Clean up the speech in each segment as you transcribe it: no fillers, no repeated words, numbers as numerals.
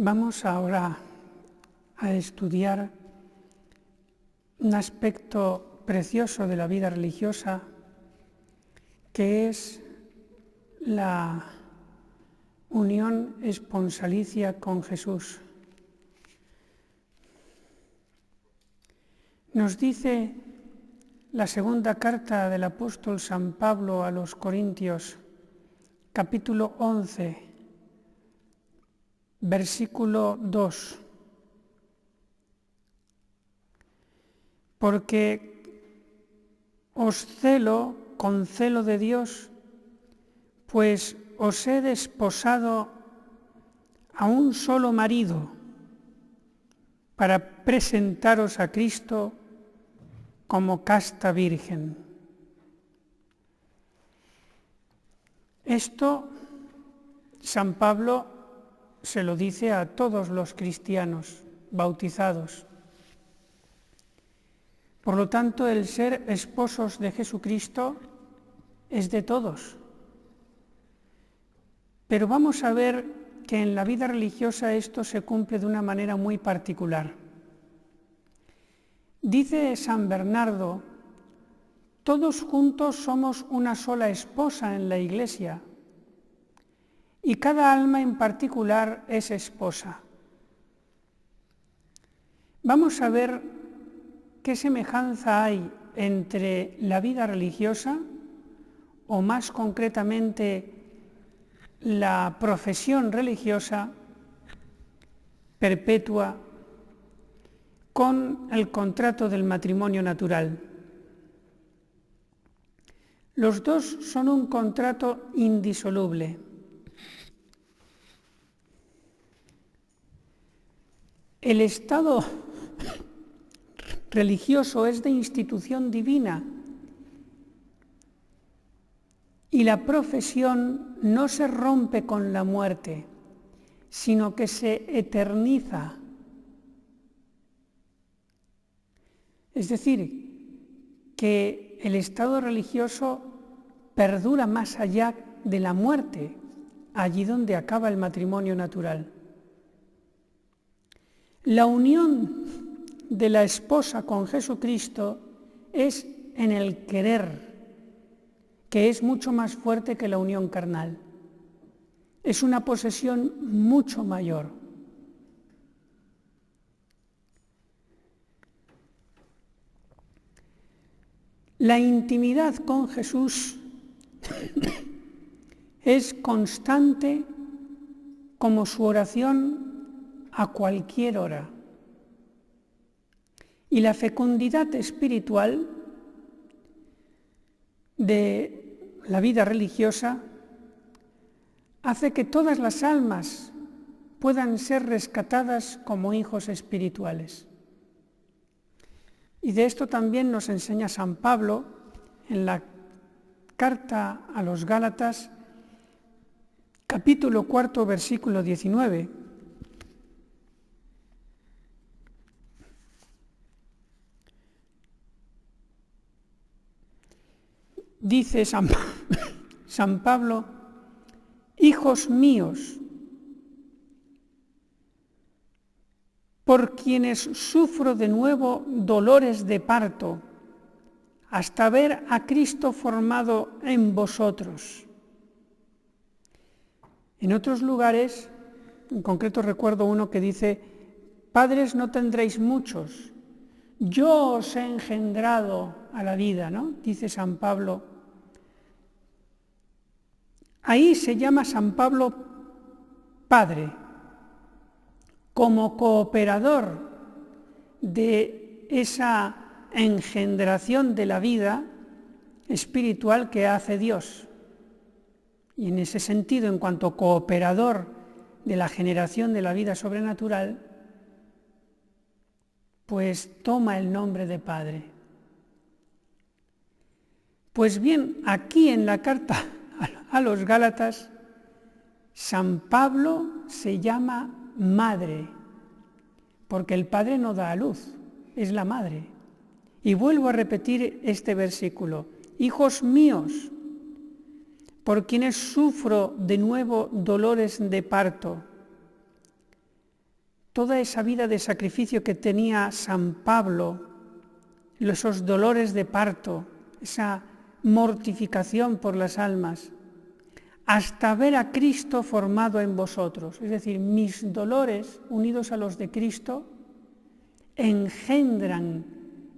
Vamos ahora a estudiar un aspecto precioso de la vida religiosa, que es la unión esponsalicia con Jesús. Nos dice la segunda carta del apóstol San Pablo a los Corintios, capítulo 11, versículo 2. Porque os celo con celo de Dios, pues os he desposado a un solo marido, para presentaros a Cristo como casta virgen. Esto San Pablo se lo dice a todos los cristianos bautizados. Por lo tanto, el ser esposos de Jesucristo es de todos. Pero vamos a ver que en la vida religiosa esto se cumple de una manera muy particular. Dice San Bernardo: todos juntos somos una sola esposa en la Iglesia, y cada alma en particular es esposa. Vamos a ver qué semejanza hay entre la vida religiosa, o más concretamente la profesión religiosa perpetua, con el contrato del matrimonio natural. Los dos son un contrato indisoluble. El estado religioso es de institución divina y la profesión no se rompe con la muerte, sino que se eterniza. Es decir, que el estado religioso perdura más allá de la muerte, allí donde acaba el matrimonio natural. La unión de la esposa con Jesucristo es en el querer, que es mucho más fuerte que la unión carnal. Es una posesión mucho mayor. La intimidad con Jesús es constante como su oración a cualquier hora. Y la fecundidad espiritual de la vida religiosa hace que todas las almas puedan ser rescatadas como hijos espirituales. Y de esto también nos enseña San Pablo en la carta a los Gálatas, capítulo 4, versículo 19. Dice San Pablo: hijos míos, por quienes sufro de nuevo dolores de parto, hasta ver a Cristo formado en vosotros. En otros lugares, en concreto recuerdo uno que dice: padres no tendréis muchos, yo os he engendrado a la vida, ¿no? Dice San Pablo. Ahí se llama San Pablo Padre, como cooperador de esa engendración de la vida espiritual que hace Dios. Y en ese sentido, en cuanto cooperador de la generación de la vida sobrenatural, pues toma el nombre de Padre. Pues bien, aquí en la carta a los Gálatas, San Pablo se llama madre, porque el padre no da a luz, es la madre. Y vuelvo a repetir este versículo: hijos míos, por quienes sufro de nuevo dolores de parto, toda esa vida de sacrificio que tenía San Pablo, esos dolores de parto, esa mortificación por las almas, hasta ver a Cristo formado en vosotros. Es decir, mis dolores unidos a los de Cristo engendran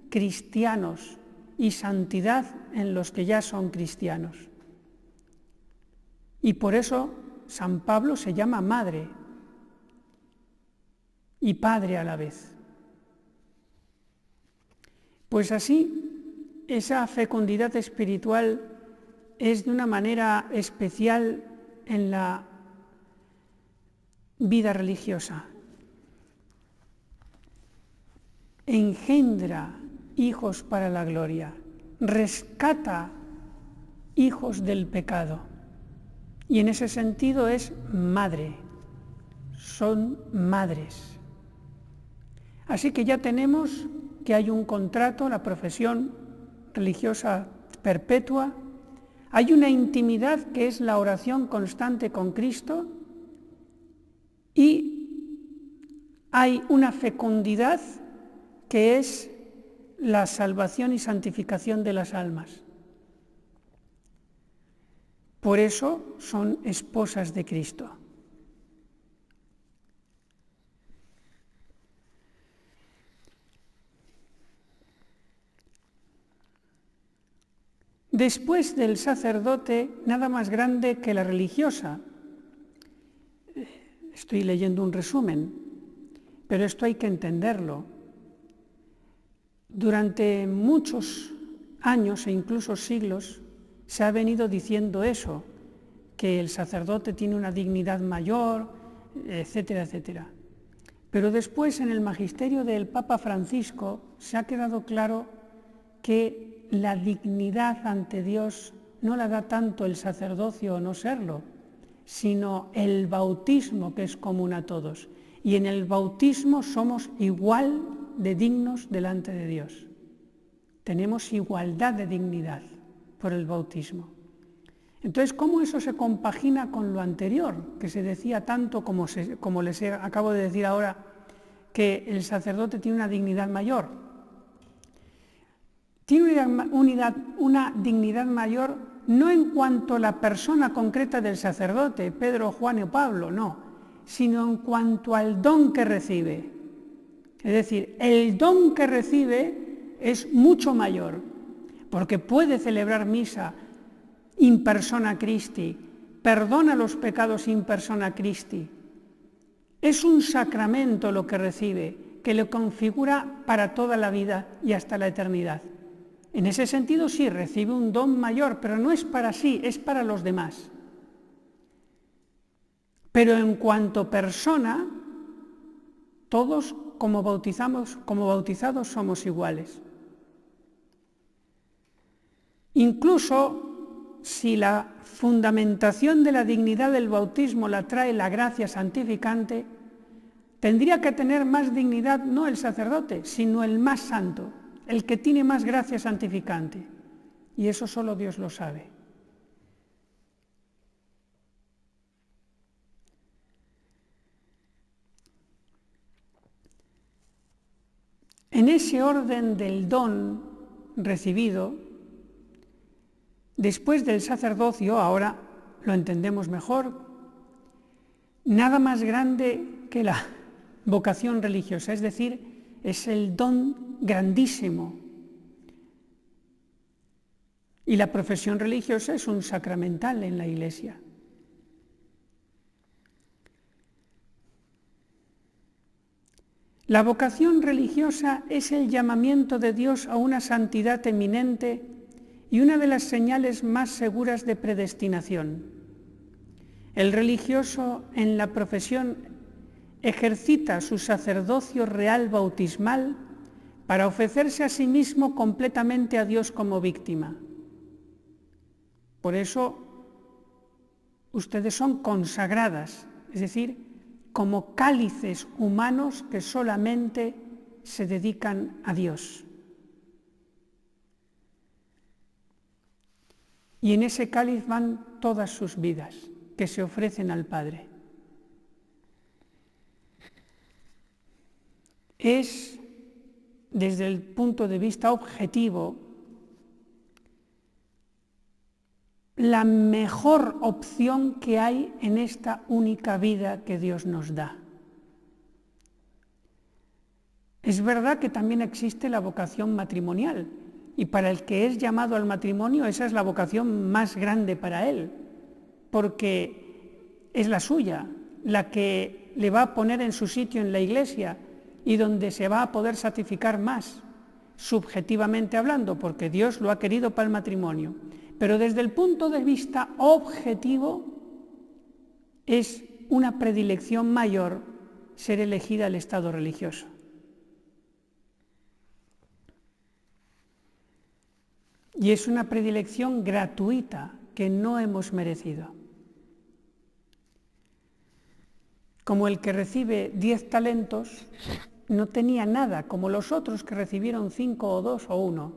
cristianos y santidad en los que ya son cristianos. Y por eso San Pablo se llama madre y padre a la vez. Pues así, esa fecundidad espiritual es de una manera especial en la vida religiosa. Engendra hijos para la gloria, rescata hijos del pecado. Y en ese sentido es madre, son madres. Así que ya tenemos que hay un contrato, la profesión religiosa perpetua, hay una intimidad que es la oración constante con Cristo y hay una fecundidad que es la salvación y santificación de las almas. Por eso son esposas de Cristo. Después del sacerdote, nada más grande que la religiosa. Estoy leyendo un resumen, pero esto hay que entenderlo. Durante muchos años e incluso siglos se ha venido diciendo eso, que el sacerdote tiene una dignidad mayor, etcétera, etcétera. Pero después en el magisterio del Papa Francisco se ha quedado claro que la dignidad ante Dios no la da tanto el sacerdocio o no serlo, sino el bautismo que es común a todos. Y en el bautismo somos igual de dignos delante de Dios. Tenemos igualdad de dignidad por el bautismo. Entonces, ¿cómo eso se compagina con lo anterior, que se decía tanto como les acabo de decir ahora, que el sacerdote tiene una dignidad mayor? Tiene una dignidad mayor no en cuanto a la persona concreta del sacerdote, Pedro, Juan o Pablo, no, sino en cuanto al don que recibe. Es decir, el don que recibe es mucho mayor, porque puede celebrar misa in persona Christi, perdona los pecados in persona Christi. Es un sacramento lo que recibe, que lo configura para toda la vida y hasta la eternidad. En ese sentido sí, recibe un don mayor, pero no es para sí, es para los demás. Pero en cuanto persona, todos como bautizados somos iguales. Incluso si la fundamentación de la dignidad del bautismo la trae la gracia santificante, tendría que tener más dignidad no el sacerdote, sino el más santo, el que tiene más gracia santificante. Y eso solo Dios lo sabe. En ese orden del don recibido, después del sacerdocio, ahora lo entendemos mejor, nada más grande que la vocación religiosa, es decir, es el don grandísimo. Y la profesión religiosa es un sacramental en la Iglesia. La vocación religiosa es el llamamiento de Dios a una santidad eminente y una de las señales más seguras de predestinación. El religioso en la profesión ejercita su sacerdocio real bautismal para ofrecerse a sí mismo completamente a Dios como víctima. Por eso, ustedes son consagradas, es decir, como cálices humanos que solamente se dedican a Dios. Y en ese cáliz van todas sus vidas, que se ofrecen al Padre. es, desde el punto de vista objetivo, la mejor opción que hay en esta única vida que Dios nos da. Es verdad que también existe la vocación matrimonial, y para el que es llamado al matrimonio esa es la vocación más grande para él, porque es la suya, la que le va a poner en su sitio en la Iglesia y donde se va a poder santificar más, subjetivamente hablando, porque Dios lo ha querido para el matrimonio. Pero desde el punto de vista objetivo es una predilección mayor ser elegida al estado religioso. Y es una predilección gratuita que no hemos merecido. Como el que recibe 10 talentos no tenía nada, como los otros que recibieron 5 o 2 o 1.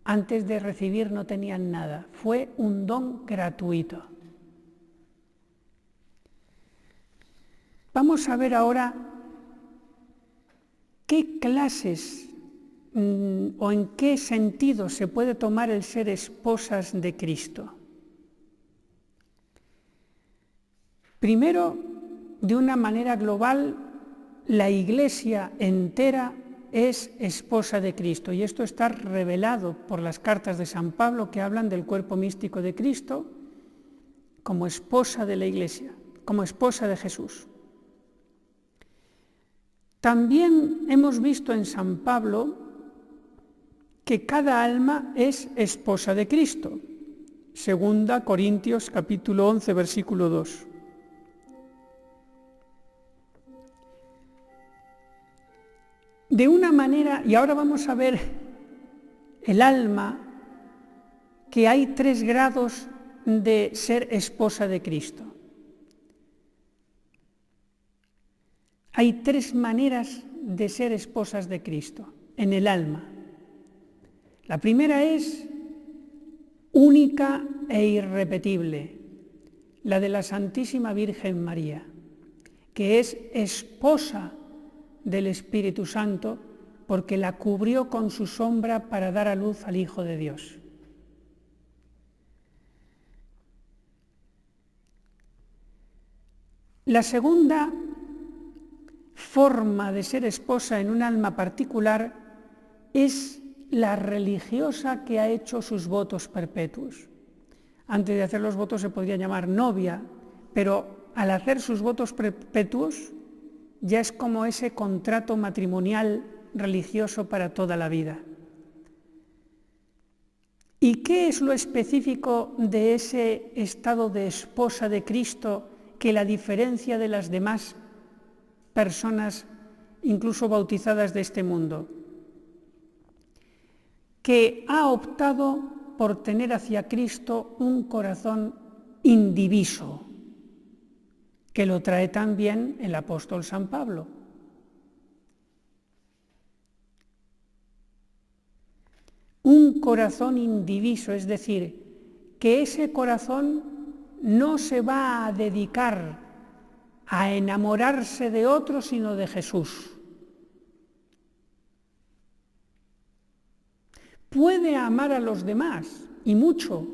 Antes de recibir no tenían nada. Fue un don gratuito. Vamos a ver ahora qué clases o en qué sentido se puede tomar el ser esposas de Cristo. Primero, de una manera global, la Iglesia entera es esposa de Cristo, y esto está revelado por las cartas de San Pablo que hablan del cuerpo místico de Cristo como esposa de la Iglesia, como esposa de Jesús. También hemos visto en San Pablo que cada alma es esposa de Cristo. 2 Corintios capítulo 11, versículo 2. De una manera, y ahora vamos a ver el alma, que hay 3 grados de ser esposa de Cristo. Hay 3 maneras de ser esposas de Cristo en el alma. La primera es única e irrepetible, la de la Santísima Virgen María, que es esposa del Espíritu Santo porque la cubrió con su sombra para dar a luz al Hijo de Dios. La segunda forma de ser esposa en un alma particular es la religiosa que ha hecho sus votos perpetuos. Antes de hacer los votos se podría llamar novia, pero al hacer sus votos perpetuos ya es como ese contrato matrimonial religioso para toda la vida. ¿Y qué es lo específico de ese estado de esposa de Cristo que la diferencia de las demás personas, incluso bautizadas de este mundo? Que ha optado por tener hacia Cristo un corazón indiviso, que lo trae también el apóstol San Pablo. Un corazón indiviso, es decir, que ese corazón no se va a dedicar a enamorarse de otro, sino de Jesús. Puede amar a los demás, y mucho,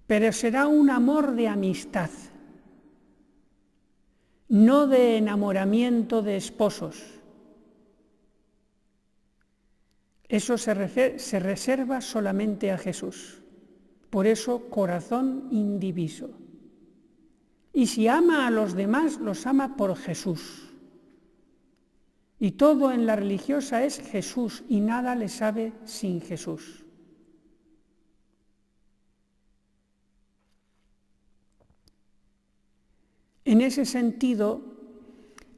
pero será un amor de amistad, no de enamoramiento de esposos. Eso se reserva solamente a Jesús. Por eso, corazón indiviso. Y si ama a los demás, los ama por Jesús. Y todo en la religiosa es Jesús, y nada le sabe sin Jesús. En ese sentido,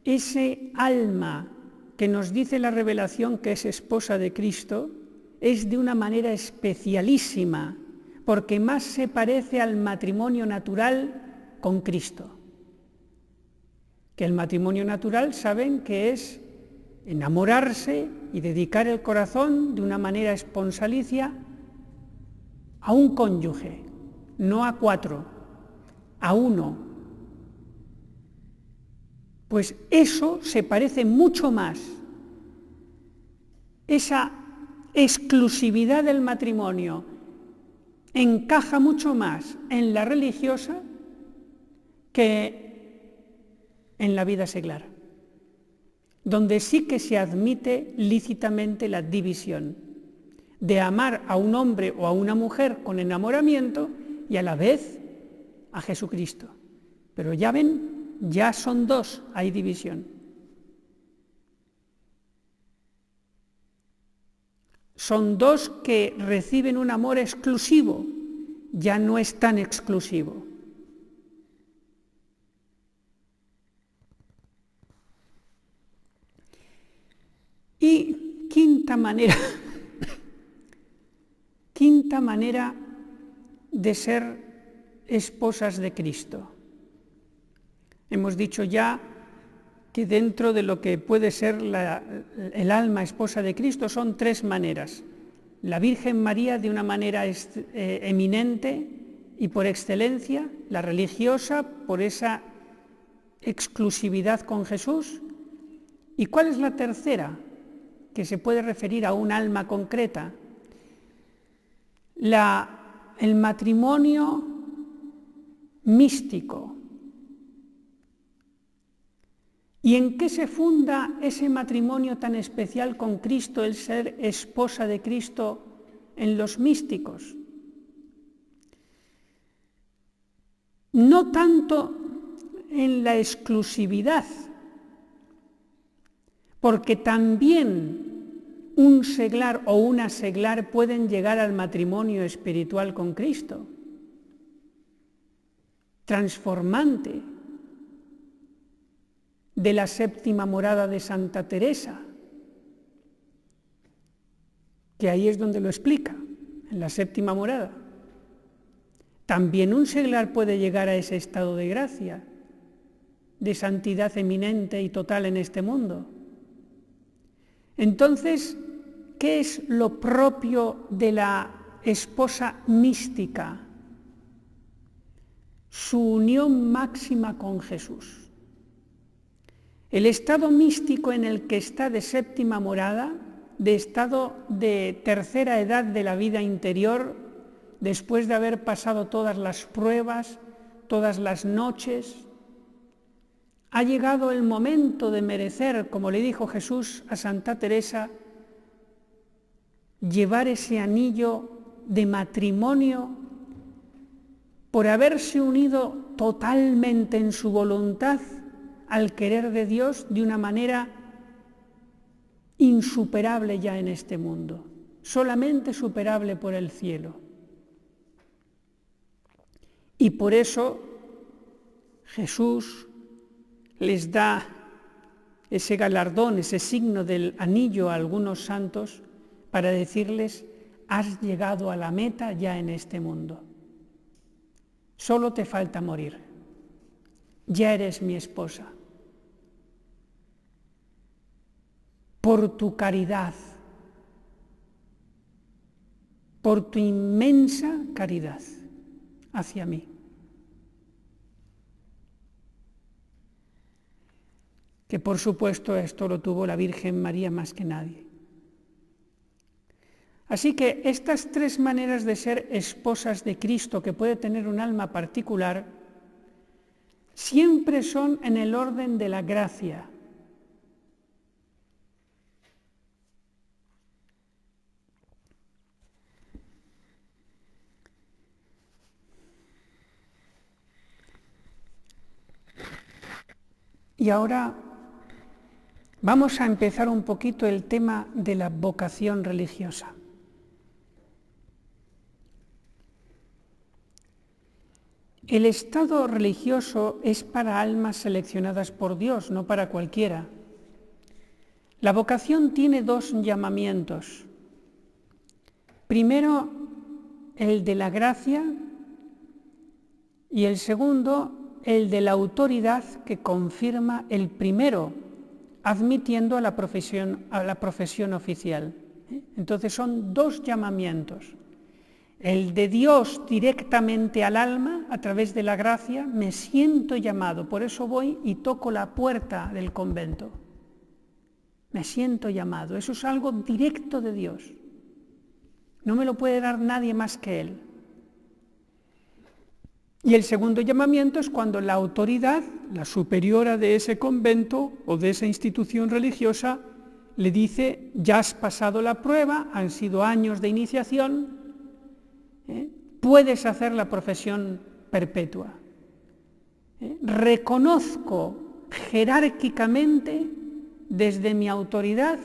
ese alma que nos dice la revelación que es esposa de Cristo es de una manera especialísima, porque más se parece al matrimonio natural con Cristo. Que el matrimonio natural saben que es enamorarse y dedicar el corazón de una manera esponsalicia a un cónyuge, no a 4, a 1. Pues eso se parece mucho más, esa exclusividad del matrimonio encaja mucho más en la religiosa que en la vida seglar, donde sí que se admite lícitamente la división de amar a un hombre o a una mujer con enamoramiento y a la vez a Jesucristo. Pero ya ven, ya son dos, hay división. Son dos que reciben un amor exclusivo, ya no es tan exclusivo. Y quinta manera de ser esposas de Cristo. Hemos dicho ya que dentro de lo que puede ser el alma esposa de Cristo son tres maneras. La Virgen María de una manera eminente y por excelencia, la religiosa por esa exclusividad con Jesús. ¿Y cuál es la tercera? Que se puede referir a un alma concreta. El matrimonio místico. ¿Y en qué se funda ese matrimonio tan especial con Cristo, el ser esposa de Cristo en los místicos? No tanto en la exclusividad, porque también un seglar o una seglar pueden llegar al matrimonio espiritual con Cristo, transformante, de la séptima morada de Santa Teresa, que ahí es donde lo explica, en la séptima morada. También un seglar puede llegar a ese estado de gracia, de santidad eminente y total en este mundo. Entonces, ¿qué es lo propio de la esposa mística? Su unión máxima con Jesús. El estado místico en el que está de séptima morada, de estado de tercera edad de la vida interior, después de haber pasado todas las pruebas, todas las noches, ha llegado el momento de merecer, como le dijo Jesús a Santa Teresa, llevar ese anillo de matrimonio por haberse unido totalmente en su voluntad al querer de Dios de una manera insuperable ya en este mundo, solamente superable por el cielo. Y por eso Jesús les da ese galardón, ese signo del anillo a algunos santos para decirles: has llegado a la meta ya en este mundo. Solo te falta morir. Ya eres mi esposa. Por tu caridad, por tu inmensa caridad hacia mí. Que por supuesto esto lo tuvo la Virgen María más que nadie. Así que estas tres maneras de ser esposas de Cristo que puede tener un alma particular, siempre son en el orden de la gracia. Y ahora vamos a empezar un poquito el tema de la vocación religiosa. El estado religioso es para almas seleccionadas por Dios, no para cualquiera. La vocación tiene dos llamamientos. Primero, el de la gracia, y el segundo, el de la autoridad que confirma el primero, admitiendo a la profesión oficial. Entonces son dos llamamientos. el de Dios directamente al alma, a través de la gracia, me siento llamado. Por eso voy y toco la puerta del convento. Me siento llamado. Eso es algo directo de Dios. No me lo puede dar nadie más que Él. Y el segundo llamamiento es cuando la autoridad, la superiora de ese convento o de esa institución religiosa, le dice: ya has pasado la prueba, han sido años de iniciación, puedes hacer la profesión perpetua. Reconozco jerárquicamente desde mi autoridad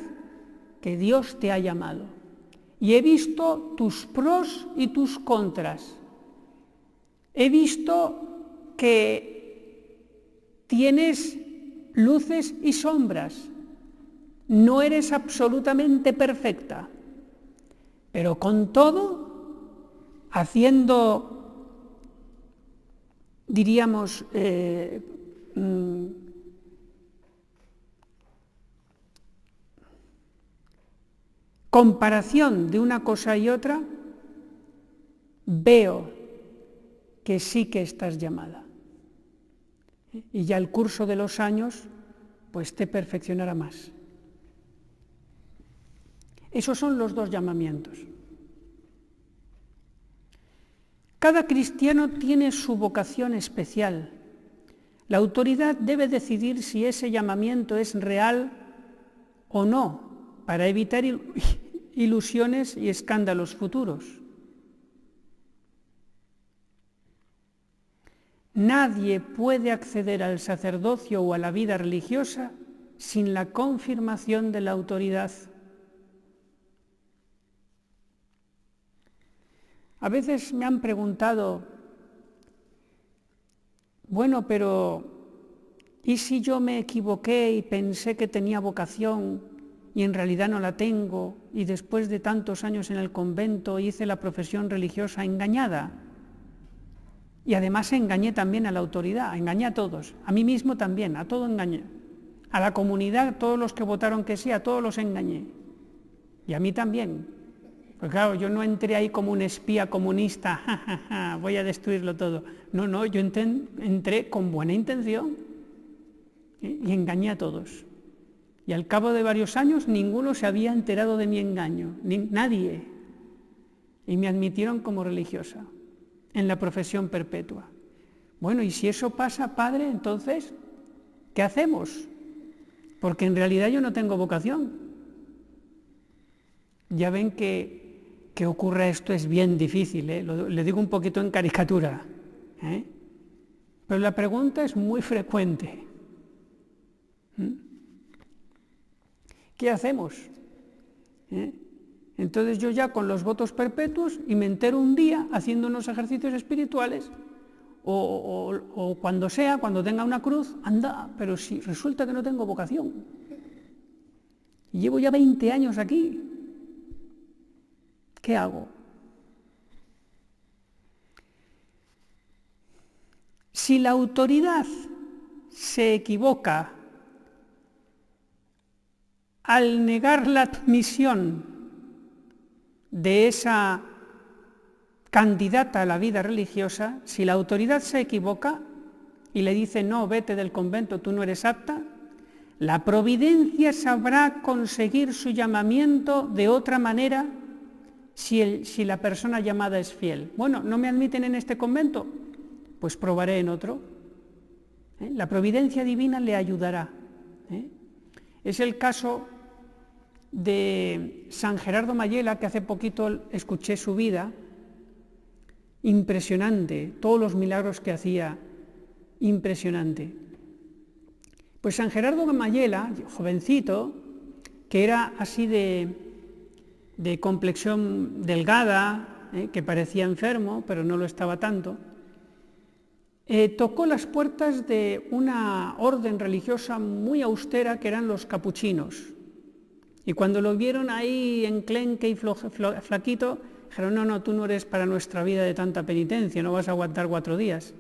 que Dios te ha llamado y he visto tus pros y tus contras. He visto que tienes luces y sombras. No eres absolutamente perfecta, pero con todo, haciendo, diríamos, comparación de una cosa y otra, veo que sí que estás llamada. Y ya el curso de los años, pues te perfeccionará más. Esos son los dos llamamientos. Cada cristiano tiene su vocación especial. La autoridad debe decidir si ese llamamiento es real o no, para evitar ilusiones y escándalos futuros. Nadie puede acceder al sacerdocio o a la vida religiosa sin la confirmación de la autoridad. A veces me han preguntado, bueno, pero ¿y si yo me equivoqué y pensé que tenía vocación y en realidad no la tengo, y después de tantos años en el convento hice la profesión religiosa engañada? Y además engañé también a la autoridad, engañé a todos, a mí mismo también, a todo engañé. A la comunidad, todos los que votaron que sí, a todos los engañé. Y a mí también. Pues claro, yo no entré ahí como un espía comunista, voy a destruirlo todo. No, yo entré con buena intención y engañé a todos. Y al cabo de varios años ninguno se había enterado de mi engaño, nadie. Y me admitieron como religiosa en la profesión perpetua. Bueno, y si eso pasa, padre, entonces, ¿qué hacemos? Porque en realidad yo no tengo vocación. Ya ven que ocurra esto es bien difícil, le digo un poquito en caricatura, pero la pregunta es muy frecuente. ¿Qué hacemos? Entonces yo ya con los votos perpetuos y me entero un día haciendo unos ejercicios espirituales o cuando sea, cuando tenga una cruz, anda, pero si resulta que no tengo vocación. Y llevo ya 20 años aquí. ¿Qué hago? Si la autoridad se equivoca al negar la admisión de esa candidata a la vida religiosa, si la autoridad se equivoca y le dice no, vete del convento, tú no eres apta, la providencia sabrá conseguir su llamamiento de otra manera si la persona llamada es fiel. Bueno, ¿no me admiten en este convento? Pues probaré en otro. La providencia divina le ayudará. Es el caso de San Gerardo Mayela, que hace poquito escuché su vida, impresionante, todos los milagros que hacía, impresionante. Pues San Gerardo Mayela, jovencito, que era así de complexión delgada, que parecía enfermo, pero no lo estaba tanto, tocó las puertas de una orden religiosa muy austera que eran los capuchinos. Y cuando lo vieron ahí enclenque y flaquito, dijeron, no, tú no eres para nuestra vida de tanta penitencia, no vas a aguantar 4 días.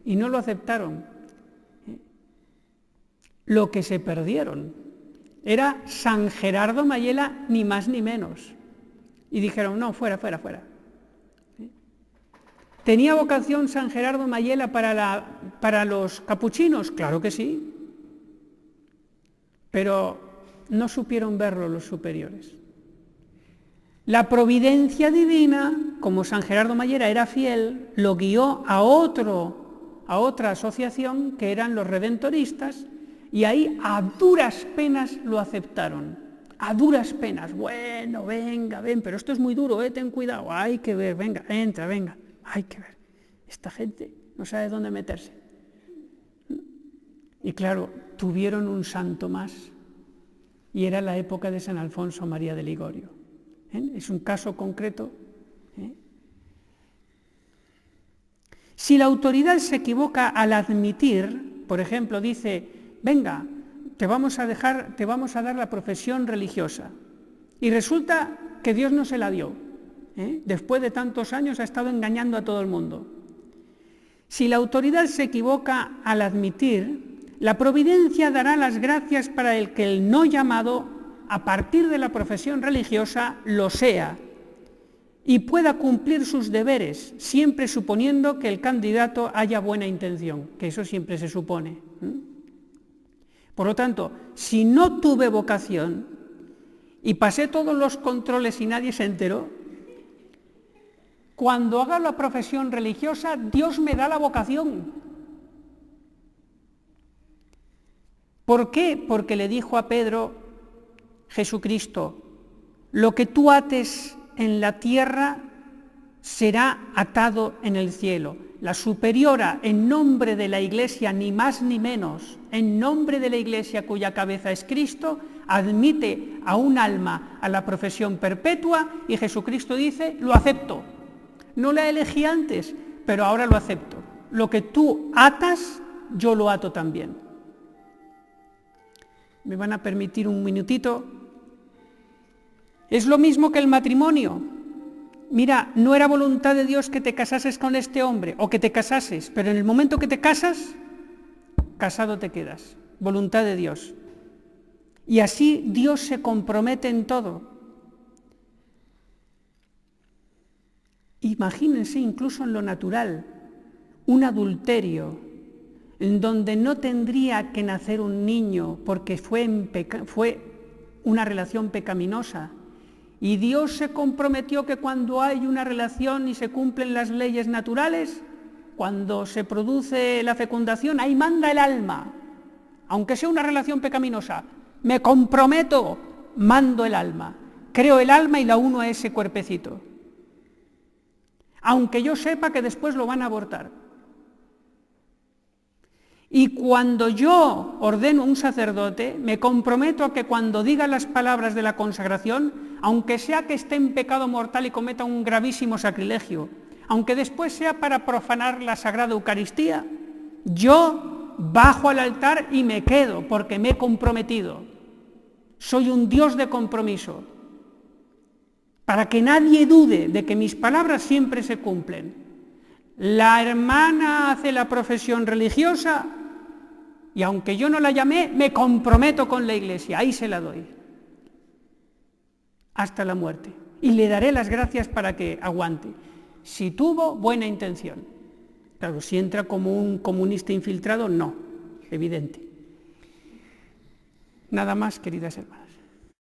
Y no lo aceptaron. Lo que se perdieron era San Gerardo Mayela, ni más ni menos. Y dijeron, no, fuera. ¿Tenía vocación San Gerardo Mayela para los capuchinos? Claro que sí, pero no supieron verlo los superiores. La providencia divina, como San Gerardo Mayela era fiel, lo guió a otra asociación que eran los redentoristas, y ahí a duras penas lo aceptaron. A duras penas. Bueno, venga, ven, pero esto es muy duro, ten cuidado, hay que ver, venga, entra, venga, hay que ver. Esta gente no sabe dónde meterse. Y claro, tuvieron un santo más, y era la época de San Alfonso María de Ligorio. Es un caso concreto. Si la autoridad se equivoca al admitir, por ejemplo, dice, venga, te vamos a dar la profesión religiosa, y resulta que Dios no se la dio, después de tantos años ha estado engañando a todo el mundo. Si la autoridad se equivoca al admitir, la providencia dará las gracias para el que el no llamado, a partir de la profesión religiosa, lo sea y pueda cumplir sus deberes, siempre suponiendo que el candidato haya buena intención, que eso siempre se supone. Por lo tanto, si no tuve vocación y pasé todos los controles y nadie se enteró, cuando haga la profesión religiosa, Dios me da la vocación. ¿Por qué? Porque le dijo a Pedro Jesucristo, lo que tú ates en la tierra será atado en el cielo. La superiora, en nombre de la Iglesia, ni más ni menos, en nombre de la Iglesia cuya cabeza es Cristo, admite a un alma a la profesión perpetua, y Jesucristo dice, lo acepto. No la elegí antes, pero ahora lo acepto. Lo que tú atas, yo lo ato también. ¿Me van a permitir un minutito? Es lo mismo que el matrimonio. Mira, no era voluntad de Dios que te casases con este hombre, o que te casases, pero en el momento que te casas, casado te quedas. Voluntad de Dios. Y así Dios se compromete en todo. Imagínense incluso en lo natural, un adulterio, en donde no tendría que nacer un niño porque fue una relación pecaminosa. Y Dios se comprometió que cuando hay una relación y se cumplen las leyes naturales, cuando se produce la fecundación, ahí manda el alma. Aunque sea una relación pecaminosa, me comprometo, mando el alma. Creo el alma y la uno a ese cuerpecito. Aunque yo sepa que después lo van a abortar. Y cuando yo ordeno un sacerdote, me comprometo a que cuando diga las palabras de la consagración, aunque sea que esté en pecado mortal y cometa un gravísimo sacrilegio, aunque después sea para profanar la Sagrada Eucaristía, yo bajo al altar y me quedo, porque me he comprometido. Soy un Dios de compromiso, para que nadie dude de que mis palabras siempre se cumplen. La hermana hace la profesión religiosa, y aunque yo no la llamé, me comprometo con la Iglesia, ahí se la doy, hasta la muerte. Y le daré las gracias para que aguante, si tuvo buena intención. Claro, si entra como un comunista infiltrado, no, evidente. Nada más, queridas hermanas.